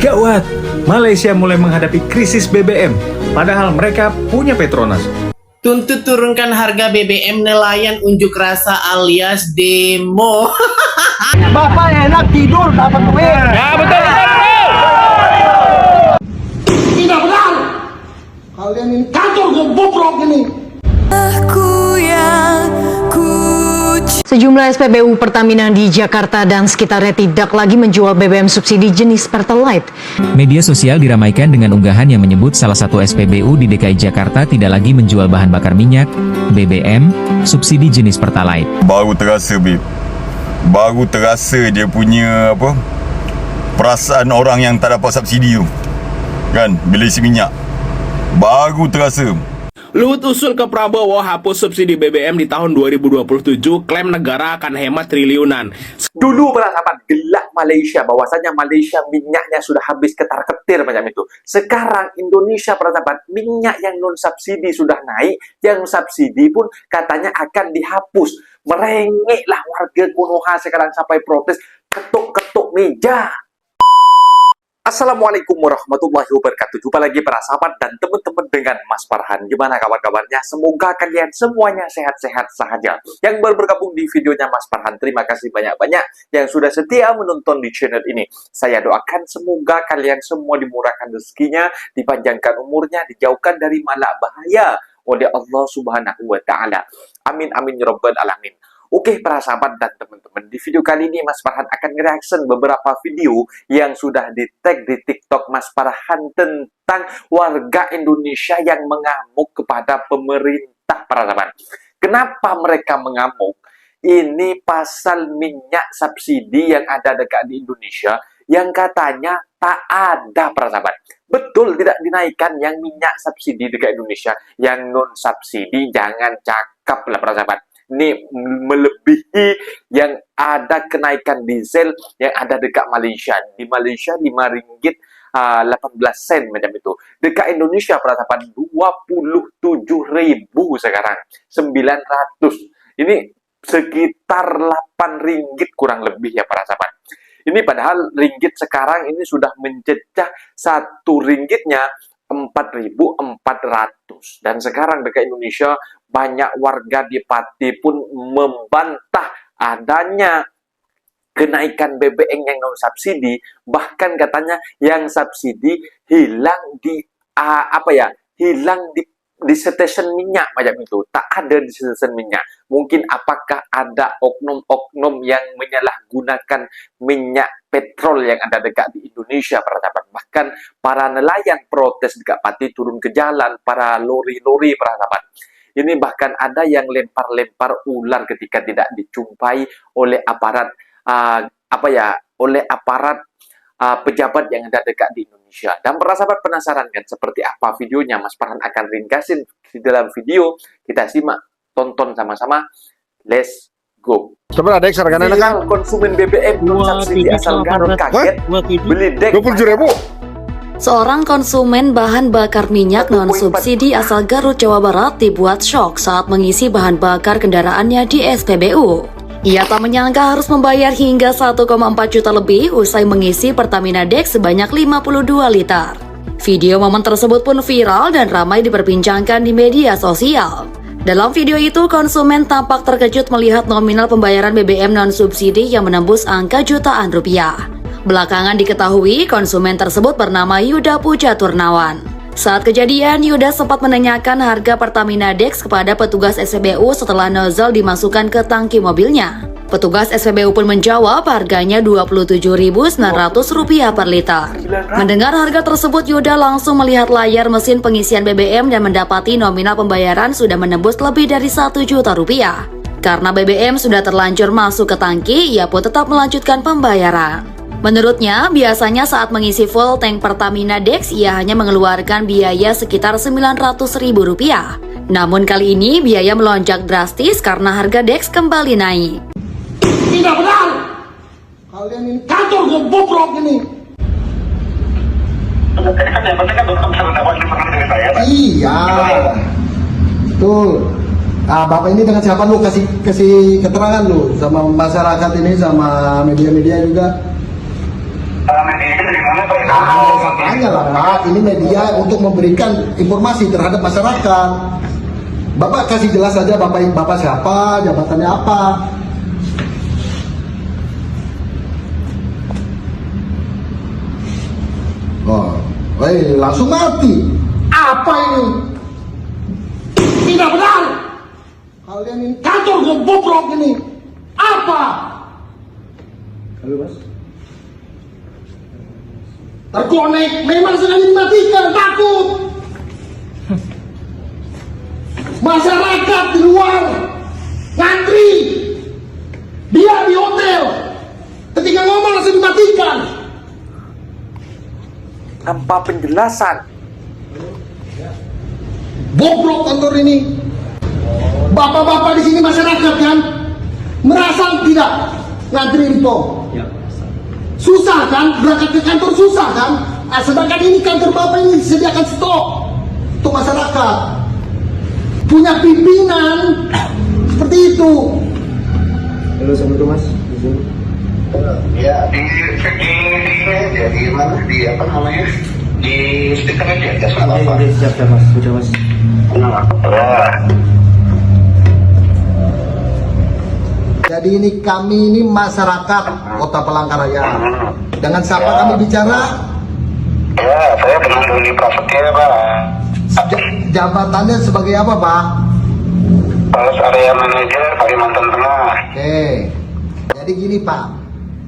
Gawat, Malaysia mulai menghadapi krisis BBM, padahal mereka punya Petronas. Tuntut turunkan harga BBM, nelayan unjuk rasa alias demo. Bapak enak tidur dapat duit. Ya betul. Tidak benar. Kalian ini kantor goblok ini. Sejumlah SPBU Pertamina di Jakarta dan sekitarnya tidak lagi menjual BBM subsidi jenis Pertalite. Media sosial diramaikan dengan unggahan yang menyebut salah satu SPBU di DKI Jakarta tidak lagi menjual bahan bakar minyak, BBM, subsidi jenis Pertalite. Baru terasa, Bib. Baru terasa dia punya perasaan orang yang tak dapat subsidi tu. Kan, bila isi minyak. Baru terasa. Luhut usul ke Prabowo hapus subsidi BBM di tahun 2027, klaim negara akan hemat triliunan. Dulu para sahabat gelak Malaysia, bahwasanya Malaysia minyaknya sudah habis ketar-ketir macam itu. Sekarang Indonesia para sahabat, minyak yang non subsidi sudah naik, yang subsidi pun katanya akan dihapus. Merengeklah warga Konoha sekarang sampai protes, ketuk-ketuk meja. Assalamualaikum warahmatullahi wabarakatuh. Jumpa lagi para sahabat dan teman-teman dengan Mas Farhan. Gimana kabar-kabarnya? Semoga kalian semuanya sehat-sehat saja. Yang baru bergabung di videonya Mas Farhan, terima kasih banyak-banyak yang sudah setia menonton di channel ini. Saya doakan semoga kalian semua dimurahkan rezekinya, dipanjangkan umurnya, dijauhkan dari malak bahaya oleh Allah Subhanahu wa Ta'ala. Amin amin ya rabbal alamin. Oke para sahabat dan teman-teman, di video kali ini Mas Farhan akan nge-reaction beberapa video yang sudah di-tag di TikTok Mas Farhan tentang warga Indonesia yang mengamuk kepada pemerintah para sahabat. Kenapa mereka mengamuk? Ini pasal minyak subsidi yang ada dekat di Indonesia yang katanya tak ada para sahabat. Betul tidak dinaikkan yang minyak subsidi dekat Indonesia, yang non subsidi jangan cakap lah para sahabat. Ini melebihi yang ada kenaikan diesel yang ada dekat Malaysia. Di Malaysia 5 ringgit 18 sen macam itu. Dekat Indonesia para sahabat 27.000 sekarang, 900. Ini sekitar 8 ringgit kurang lebih ya para sahabat. Ini padahal ringgit sekarang ini sudah mencecah 1 ringgitnya 4.400. Dan sekarang dekat Indonesia banyak warga di Pati pun membantah adanya kenaikan BBM yang non subsidi, bahkan katanya yang subsidi hilang di hilang di stesen minyak macam itu, tak ada di stesen minyak. Mungkin apakah ada oknum-oknum yang menyalahgunakan minyak petrol yang ada dekat di Indonesia para sahabat. Bahkan para nelayan protes dekat Pati turun ke jalan, para lori-lori para sahabat. Ini bahkan ada yang lempar-lempar ular ketika tidak dijumpai oleh aparat pejabat yang ada dekat di Indonesia. Dan para sahabat penasaran kan seperti apa videonya? Mas Farhan akan ringkasin di dalam video. Kita simak, tonton sama-sama. Let's go. Coba ada harganya kan? Konsumen BBM non subsidi asal Garut kaget beli dek 27.000. Seorang konsumen bahan bakar minyak non-subsidi asal Garut, Jawa Barat dibuat syok saat mengisi bahan bakar kendaraannya di SPBU. Ia tak menyangka harus membayar hingga 1,4 juta lebih usai mengisi Pertamina Dex sebanyak 52 liter. Video momen tersebut pun viral dan ramai diperbincangkan di media sosial. Dalam video itu, konsumen tampak terkejut melihat nominal pembayaran BBM non-subsidi yang menembus angka jutaan rupiah. Belakangan diketahui konsumen tersebut bernama Yuda Puja Turnawan. Saat kejadian, Yuda sempat menanyakan harga Pertamina Dex kepada petugas SPBU setelah nozzle dimasukkan ke tangki mobilnya. Petugas SPBU pun menjawab harganya Rp27.900 per liter. Mendengar harga tersebut, Yuda langsung melihat layar mesin pengisian BBM dan mendapati nominal pembayaran sudah menembus lebih dari Rp1 juta. Karena BBM sudah terlanjur masuk ke tangki, ia pun tetap melanjutkan pembayaran. Menurutnya, biasanya saat mengisi full tank Pertamina Dex, ia hanya mengeluarkan biaya sekitar Rp900.000. Namun kali ini, biaya melonjak drastis karena harga Dex kembali naik. Tidak benar. Kalian ini kantor goblok ini. Iya. Betul. Nah, Bapak ini dengan siapa lu kasih keterangan lu sama masyarakat ini, sama media-media juga? Makanya lah Pak, ini media untuk memberikan informasi terhadap masyarakat. Bapak kasih jelas saja bapak siapa, jabatannya apa. Oh, langsung mati. Apa ini? Tidak benar. Kalian ini kantor gue bobrok ini. Apa? Halo Mas. Terkonek, memang sengaja dimatikan, takut. Masyarakat di luar ngantri, dia di hotel, ketika ngomong langsung dimatikan. Tanpa penjelasan. Bobrok kantor ini. Bapak-bapak di sini masyarakat kan, merasa tidak ngantri info. Susah kan, berangkat ke kantor susah kan. Sedangkan ini kantor bapak ini disediakan stok untuk masyarakat. Punya pimpinan seperti itu. Halo, Assalamualaikum Mas. Ya, di mana? Di apa namanya? Di stiker aja, jas apa? Siap, Mas. Sudah, Mas. Jadi ini kami ini masyarakat Kota Palangkaraya. Dengan siapa kami bicara? Ya, saya dengan Doni Prasetya, Pak. Jabatannya sebagai apa, Pak? Kepala Area Manajer Kalimantan Tengah. Oke. Jadi gini, Pak.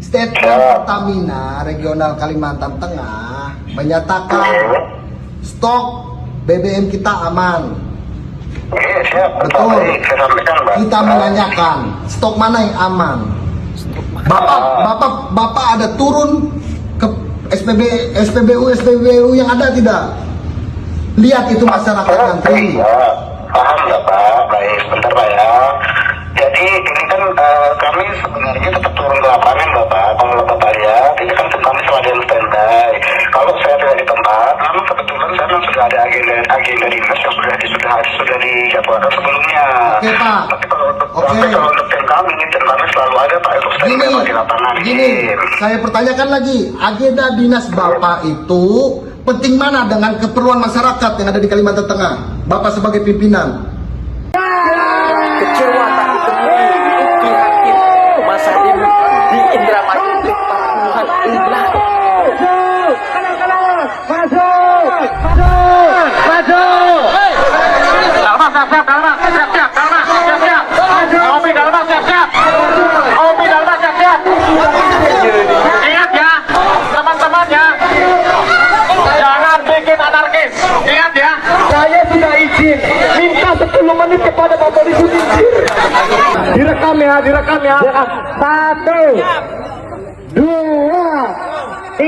Statement Pertamina Regional Kalimantan Tengah menyatakan stok BBM kita aman. Oke, siap. Betul. Saya sampaikan, Pak. Kita menanyakan stok mana yang aman. Bapak ada turun ke SPBU yang ada tidak? Lihat itu masyarakat ngantri. Paham nggak Pak? Baik, sebentar Pak ya. Jadi ini kan kami sebenarnya tetap turun ke lapangan Bapak. Kalau Bapak lihat, ini kan kami selalu standby. Kalau saya tidak di tempat, namun kebetulan saya memang sudah ada agenda dinas yang sudah dijadwalkan sebelumnya. Oke Pak. Tapi kalau untuk tim kami selalu ada Pak untuk standby di lapangan. Gini, saya pertanyakan lagi, agenda dinas Bapak itu penting mana dengan keperluan masyarakat yang ada di Kalimantan Tengah? Bapak sebagai pimpinan. Kecewa tak ditemui di hakim Mas Hadim di Indramayu puluhan ulah. Ingat ya, teman-teman ya, jangan bikin anarkis. Ingat ya, saya sudah izin, minta 10 menit kepada Bapak Ibu izin. Direkam ya. 1, 2, 3.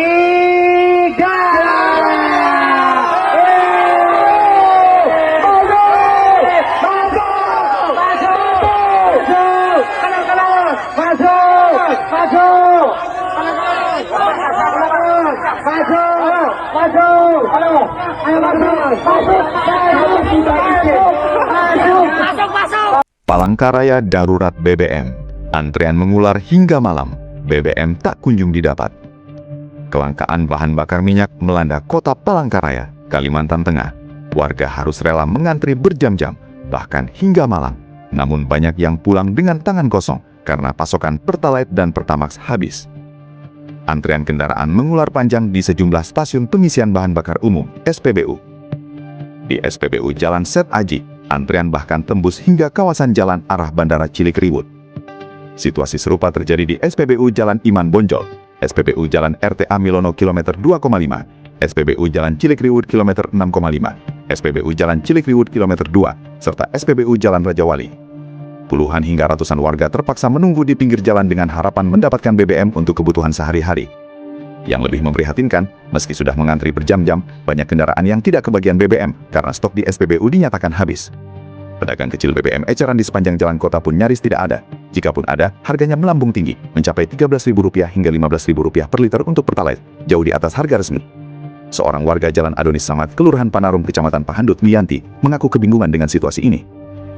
Palangkaraya darurat BBM. Antrean mengular hingga malam. BBM tak kunjung didapat. Kelangkaan bahan bakar minyak melanda kota Palangkaraya, Kalimantan Tengah. Warga harus rela mengantri berjam-jam, bahkan hingga malam. Namun banyak yang pulang dengan tangan kosong karena pasokan Pertalite dan Pertamax habis. Antrean kendaraan mengular panjang di sejumlah stasiun pengisian bahan bakar umum (SPBU). Di SPBU Jalan Set Aji, antrean bahkan tembus hingga kawasan jalan arah Bandara Cilikriwut. Situasi serupa terjadi di SPBU Jalan Iman Bonjol, SPBU Jalan RTA Milono kilometer 2,5, SPBU Jalan Cilikriwut kilometer 6,5, SPBU Jalan Cilikriwut kilometer 2, serta SPBU Jalan Rajawali. Puluhan hingga ratusan warga terpaksa menunggu di pinggir jalan dengan harapan mendapatkan BBM untuk kebutuhan sehari-hari. Yang lebih memprihatinkan, meski sudah mengantri berjam-jam, banyak kendaraan yang tidak kebagian BBM karena stok di SPBU dinyatakan habis. Pedagang kecil BBM eceran di sepanjang jalan kota pun nyaris tidak ada. Jikapun ada, harganya melambung tinggi, mencapai Rp13.000 hingga Rp15.000 per liter untuk Pertalite, jauh di atas harga resmi. Seorang warga Jalan Adonis Samad, Kelurahan Panarum, Kecamatan Pahandut, Miyanti, mengaku kebingungan dengan situasi ini.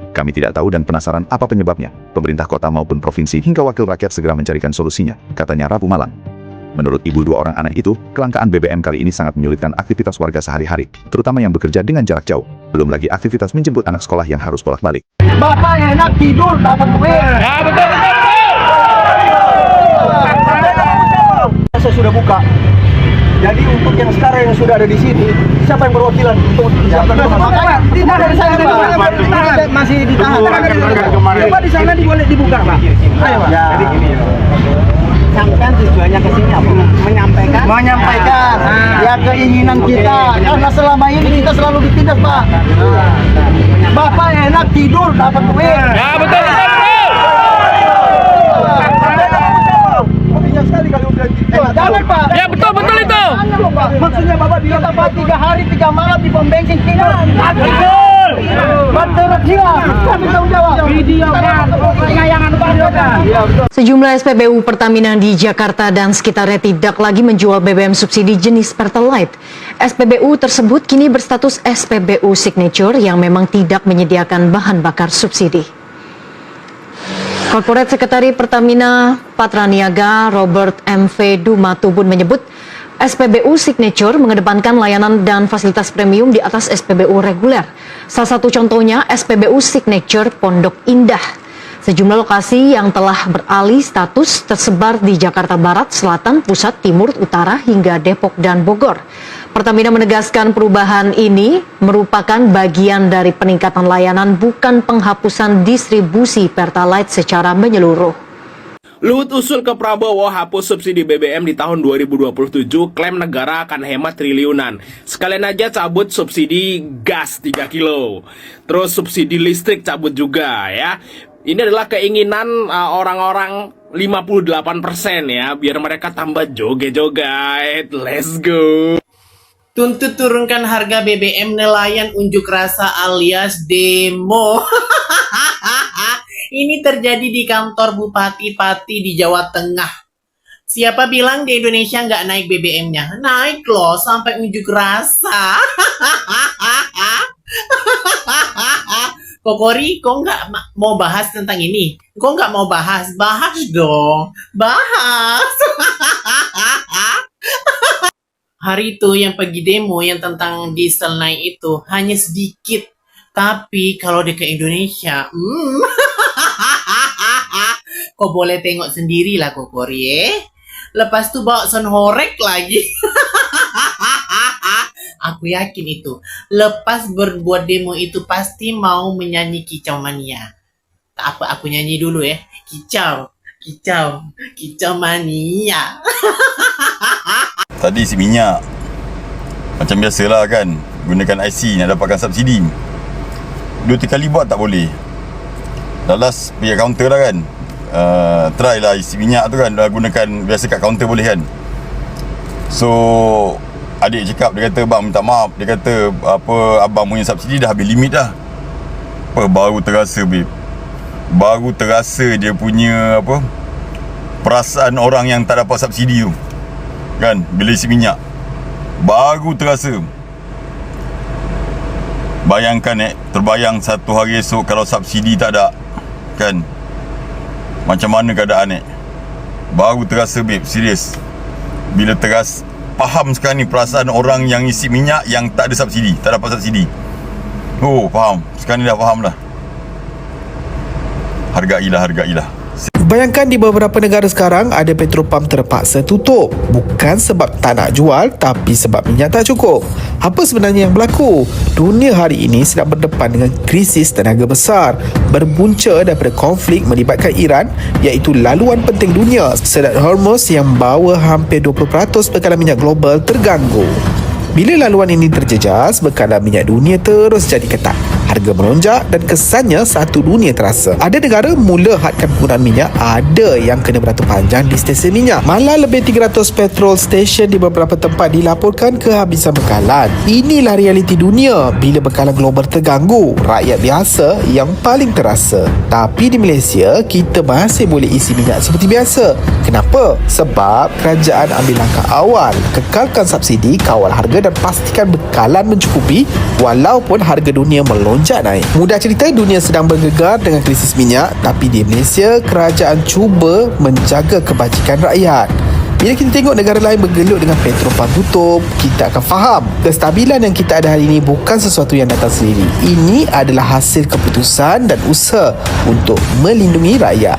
Kami tidak tahu dan penasaran apa penyebabnya. Pemerintah kota maupun provinsi hingga wakil rakyat segera mencarikan solusinya, katanya Rabu malam. Menurut ibu dua orang anak itu, kelangkaan BBM kali ini sangat menyulitkan aktivitas warga sehari-hari, terutama yang bekerja dengan jarak jauh. Belum lagi aktivitas menjemput anak sekolah yang harus bolak-balik. Bapak enak tidur dapat duit. Ya betul. Saya sudah buka. Jadi untuk yang sekarang yang sudah ada di sini, siapa yang berwakilan untuk tidak dari saya masih ditahan. Coba di sana boleh dibuka, Pak. Ayo, Pak. Jadi gini ya. Sampai tujuannya ke sini apa? Menyampaikan ya keinginan kita. Karena selama ini kita selalu ditindas, Pak. Bapak enak tidur dapat duit. Ya betul. Sekali kalau udah jangan, Pak. Ya betul itu. Maksudnya Bapak bilang Bapak 3 hari 3 malam di pom bensin tidur. Betul. Menurut dia, kami tanggung jawab. Video kan, penayangan Pak. Sejumlah SPBU Pertamina di Jakarta dan sekitarnya tidak lagi menjual BBM subsidi jenis Pertalite. SPBU tersebut kini berstatus SPBU Signature yang memang tidak menyediakan bahan bakar subsidi. Korporat Sekretari Pertamina Patraniaga Robert M.V. Dumatubun menyebut SPBU Signature mengedepankan layanan dan fasilitas premium di atas SPBU reguler. Salah satu contohnya SPBU Signature Pondok Indah. Sejumlah lokasi yang telah beralih status tersebar di Jakarta Barat, Selatan, Pusat, Timur, Utara, hingga Depok dan Bogor. Pertamina menegaskan perubahan ini merupakan bagian dari peningkatan layanan, bukan penghapusan distribusi Pertalite secara menyeluruh. Luhut usul ke Prabowo hapus subsidi BBM di tahun 2027, klaim negara akan hemat triliunan. Sekalian aja cabut subsidi gas 3 kilo. Terus subsidi listrik cabut juga ya. Ini adalah keinginan orang-orang 58% ya, biar mereka tambah joget-joget. Let's go. Tuntut turunkan harga BBM, nelayan unjuk rasa alias demo. Ini terjadi di kantor Bupati-Pati di Jawa Tengah. Siapa bilang di Indonesia nggak naik BBM-nya? Naik loh, sampai unjuk rasa. Kokori, kok nggak mau bahas tentang ini? Kok nggak mau bahas? Bahas dong, bahas. Hari itu yang pergi demo yang tentang diesel naik itu hanya sedikit. Tapi kalau dia ke Indonesia, kok boleh tengok sendirilah Kokori Lepas tuh bawa sonhorek lagi. Aku yakin itu. Lepas berbuat demo itu pasti mau menyanyi Kicau Mania. Tak apa, aku nyanyi dulu ya. Kicau, kicau, kicau mania. Tadi isi minyak macam biasalah kan, gunakan IC nak dapatkan subsidi. 2-3 kali buat tak boleh. Dah last pergi kaunter lah kan, try lah isi minyak tu kan, gunakan biasa kat kaunter boleh kan. So adik cakap, dia kata bang minta maaf, dia kata apa, abang punya subsidi dah habis limit dah. Apa, baru terasa babe, baru terasa dia punya apa, perasaan orang yang tak dapat subsidi tu kan, bila isi minyak baru terasa. Bayangkan terbayang satu hari esok kalau subsidi tak ada kan, macam mana keadaan baru terasa babe, serius. Bila terasa, faham sekarang ni perasaan orang yang isi minyak yang tak ada subsidi, tak dapat subsidi. Oh faham, sekarang ni dah faham dah. Hargailah. Bayangkan di beberapa negara sekarang ada petrol pump terpaksa tutup. Bukan sebab tak nak jual, tapi sebab minyak tak cukup. Apa sebenarnya yang berlaku? Dunia hari ini sedang berdepan dengan krisis tenaga besar, berbunca daripada konflik melibatkan Iran, iaitu laluan penting dunia, Selat Hormuz yang membawa hampir 20% bekalan minyak global terganggu. Bila laluan ini terjejas, bekalan minyak dunia terus jadi ketat. Harga melonjak dan kesannya satu dunia terasa. Ada negara mula hadkan penggunaan minyak, ada yang kena beratur panjang di stesen minyak. Malah lebih 300 petrol station di beberapa tempat dilaporkan kehabisan bekalan. Inilah realiti dunia bila bekalan global terganggu. Rakyat biasa yang paling terasa. Tapi di Malaysia, kita masih boleh isi minyak seperti biasa. Kenapa? Sebab kerajaan ambil langkah awal. Kekalkan subsidi, kawal harga dan pastikan bekalan mencukupi walaupun harga dunia melonjak naik. Mudah cerita, dunia sedang bergegar dengan krisis minyak, tapi di Malaysia kerajaan cuba menjaga kebajikan rakyat. Bila kita tengok negara lain bergelut dengan petrol pump tutup, kita akan faham kestabilan yang kita ada hari ini bukan sesuatu yang datang sendiri. Ini adalah hasil keputusan dan usaha untuk melindungi rakyat.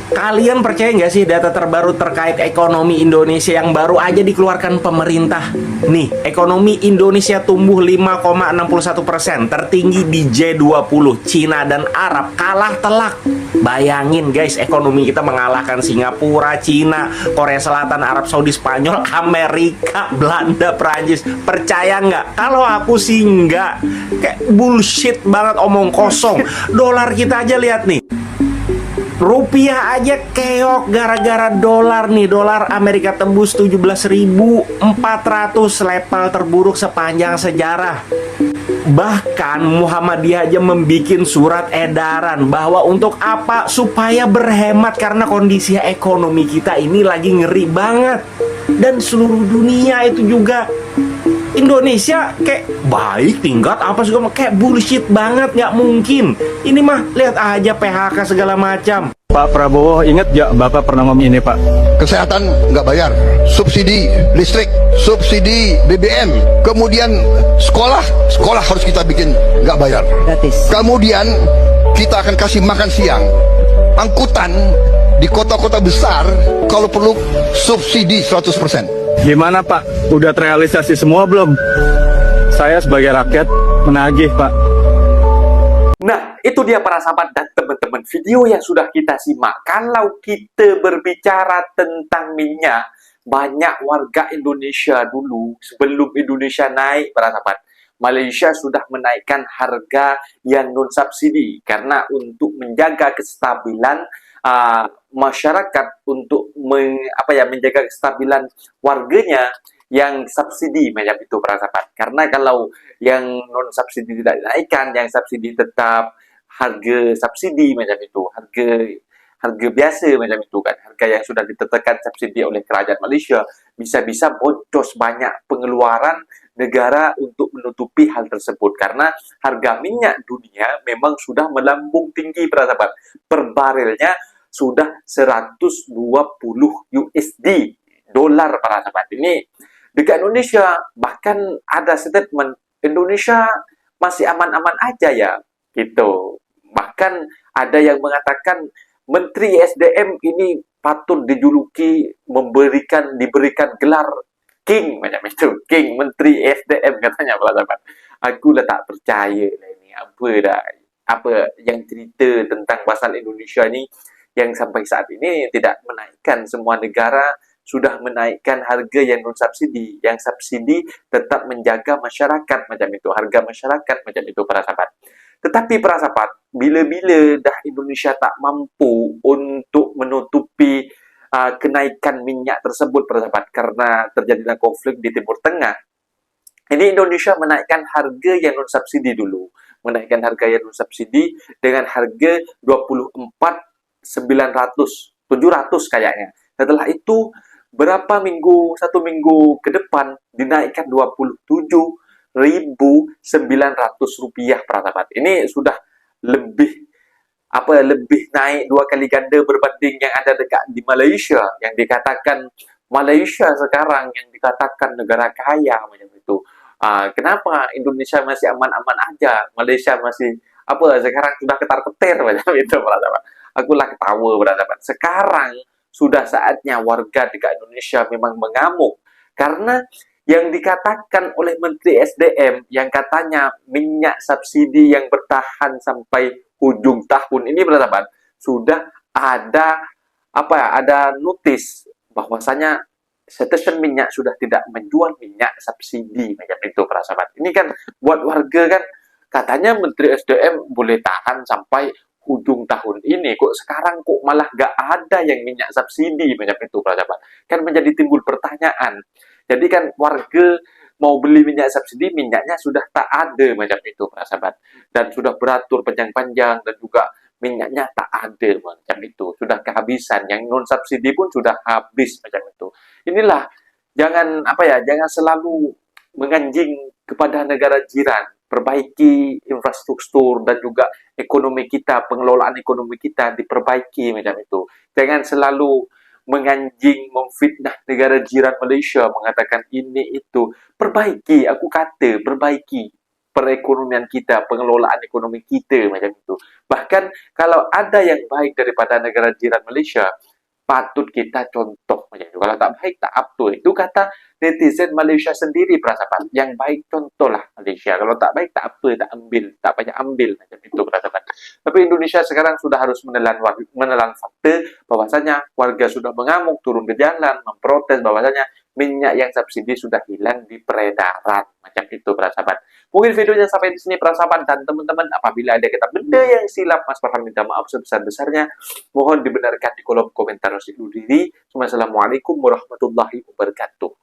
Kalian percaya nggak sih data terbaru terkait ekonomi Indonesia yang baru aja dikeluarkan pemerintah? Nih, ekonomi Indonesia tumbuh 5,61%, tertinggi di G20. Cina dan Arab kalah telak. Bayangin guys, ekonomi kita mengalahkan Singapura, Cina, Korea Selatan, Arab Saudi, Spanyol, Amerika, Belanda, Prancis. Percaya nggak? Kalau aku sih nggak. Kayak bullshit banget, omong kosong. Dolar kita aja lihat nih. Rupiah aja keok gara-gara dolar nih. Dolar Amerika tembus 17.400, level terburuk sepanjang sejarah. Bahkan Muhammadiyah aja membuat surat edaran bahwa untuk apa? Supaya berhemat karena kondisi ekonomi kita ini lagi ngeri banget. Dan seluruh dunia itu juga. Indonesia kayak baik tingkat apa segala kayak bullshit banget, nggak mungkin. Ini mah lihat aja PHK segala macam. Pak Prabowo, ingat gak Bapak pernah ngomong ini Pak? Kesehatan nggak bayar, subsidi listrik, subsidi BBM, kemudian sekolah harus kita bikin nggak bayar. Gratis. Kemudian kita akan kasih makan siang, angkutan di kota-kota besar kalau perlu subsidi 100%. Gimana Pak? Udah terrealisasi semua belum? Saya sebagai rakyat menagih Pak. Nah, itu dia para sahabat dan teman-teman video yang sudah kita simak. Kalau kita berbicara tentang minyak, banyak warga Indonesia dulu, sebelum Indonesia naik, para sahabat, Malaysia sudah menaikkan harga yang non-subsidi. Karena untuk menjaga kestabilan masyarakat, untuk menjaga kestabilan warganya, yang subsidi macam itu para sahabat. Karena kalau yang non subsidi tidak dinaikkan, yang subsidi tetap harga subsidi macam itu, harga biasa macam itu kan, harga yang sudah ditetapkan subsidi oleh kerajaan Malaysia, bisa-bisa boncos banyak pengeluaran negara untuk menutupi hal tersebut. Karena harga minyak dunia memang sudah melambung tinggi para sahabat. Per barelnya sudah 120 USD dolar para sahabat. Ini dekat Indonesia, bahkan ada statement Indonesia masih aman-aman aja ya, gitu. Bahkan ada yang mengatakan Menteri SDM ini patut dijuluki diberikan gelar King macam itu, King Menteri SDM katanya para sahabat. Aku dah tak percaya lah ini apa yang cerita tentang pasal Indonesia ni yang sampai saat ini tidak menaikkan. Semua negara sudah menaikkan harga yang non-subsidi. Yang subsidi tetap menjaga masyarakat macam itu, harga masyarakat macam itu para sahabat. Tetapi para sahabat, bila-bila dah Indonesia tak mampu untuk menutupi kenaikan minyak tersebut para sahabat, karena terjadilah konflik di Timur Tengah, ini Indonesia menaikkan harga yang non-subsidi dulu. Menaikkan harga yang non-subsidi dengan harga 24.900, 700 kayaknya. Setelah itu satu minggu ke depan dinaikkan 27.900 rupiah para sahabat. Ini sudah lebih naik 2 kali ganda berbanding yang ada dekat di Malaysia, yang dikatakan Malaysia sekarang yang dikatakan negara kaya macam itu. Kenapa Indonesia masih aman-aman aja, Malaysia masih sekarang sudah ketar-ketir macam itu para sahabat. Akulah ketawa para sahabat. Sekarang sudah saatnya warga dekat Indonesia memang mengamuk. Karena yang dikatakan oleh Menteri SDM, yang katanya minyak subsidi yang bertahan sampai ujung tahun ini, sahabat, sudah ada notis bahwasanya stesen minyak sudah tidak menjual minyak subsidi macam itu para sahabat. Ini kan buat warga kan, katanya Menteri SDM boleh tahan sampai ujung tahun ini, kok sekarang kok malah gak ada yang minyak subsidi macam itu para sahabat. Kan menjadi timbul pertanyaan. Jadi kan warga mau beli minyak subsidi, minyaknya sudah tak ada macam itu para sahabat. Dan sudah beratur panjang-panjang, dan juga minyaknya tak ada macam itu. Sudah kehabisan, yang non subsidi pun sudah habis macam itu. Inilah, jangan selalu menganjing kepada negara jiran. Perbaiki infrastruktur dan juga ekonomi kita, pengelolaan ekonomi kita diperbaiki macam itu. Jangan selalu menganjing, memfitnah negara jiran Malaysia, mengatakan ini itu. Perbaiki, aku kata perbaiki perekonomian kita, pengelolaan ekonomi kita macam itu. Bahkan kalau ada yang baik daripada negara jiran Malaysia, patut kita contoh macam itu. Kalau tak baik, tak apa. Itu kata netizen Malaysia sendiri, perasaan. Yang baik contohlah Malaysia. Kalau tak baik, tak apa, tak ambil. Tak banyak ambil macam itu, perasaan. Tapi Indonesia sekarang sudah harus menelan fakta bahwasanya warga sudah mengamuk, turun ke jalan, memprotes bahwasanya minyak yang subsidi sudah hilang di peredaran. Macam itu, persahabat. Mungkin videonya sampai di sini, persahabat, dan teman-teman, apabila ada kata benda yang silap, Mas Farhan minta maaf sebesar-besarnya. Mohon dibenarkan di kolom komentar. Assalamualaikum warahmatullahi wabarakatuh.